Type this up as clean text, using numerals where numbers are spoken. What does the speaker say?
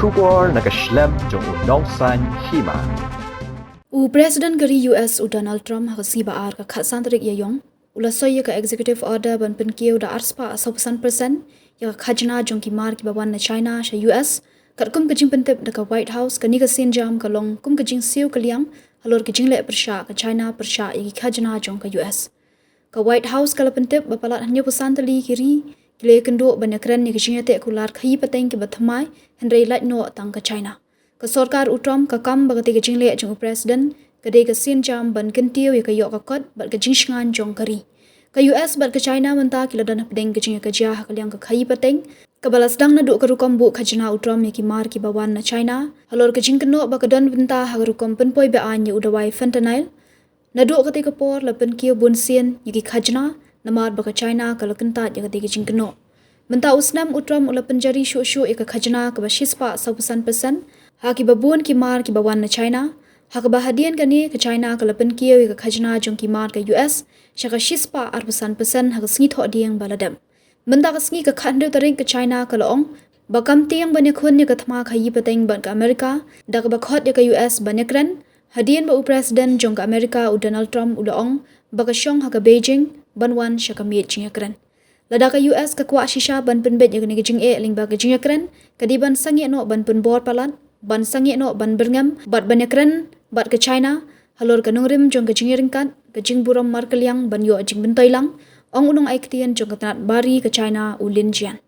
Shubor nakaslem jong unongsan Hima. President gari US Donald Trump hagasi baar ka khasan tarik yayong ulasoy ka executive order ban Pynkiew da arspa 100% ya Khajna jong ki mar ki bawan na China sha US kat kum ka jing pentep da ka White House ka ni ka sin jam ka long kum ka jing siu Kylliang halor ka jing le persha ka China persha ya Khajna jong ka US ka White House ka la pentep ba palat hanyo pesan tali kiri kile kendo banakran ni ka jing te kular khai pateng ki bathamai henrei lat no tang ka China ka sarkar utram ka kam bagati ka jingle jong president ka de ka sin jam ban kentiu ya ka yo ka kot bat ka jingsngan jong kari ka US bat ka China menta kila dan pedeng ka jing ka ja ka liang ka khai pateng ka balas dang na du ka rukom bu Khajna utram ya ki mar ki bawan na China halor ka jing keno ba ka dan benta ha rukom penpoi ba an ya udawai fentanyl na du ka te ka por la Pynkiew bun sien ya ki Khajna na mar ba ka China ka la kenta ya ka te ka jing keno menta usnam utram ula penjari shu ya ka Khajna ka ba shispa 100% haki babun ki mar ki bawan na China hak bahadian kani ke China ka lapen kieu ka Khajna jong ki mar ka US shaka shispa 100% hak sngi tho dieng baladam menda ka sngi ka khandu taring ka China ka long bakam tiang bane khun ni ka thma khayi pateng ban ka America dak ba khot ya ka US banekran hadian ba president jong ka America u Donald Trump u long ba ka shong hak Beijing banwan shaka mi chingakran lada ka US ka kwa shisha ban penbet ya ni jing e ling ba ka jingakran kadiban sangi no ban pun bor palan ban sangi no ban berngam bat banakran bat ke China halor ka nungrim jong ka jingiring kat ka jing buram mar Kylliang ban yo jing bentailang ong unong ai ktien jong ka tanat bari ke China u linjian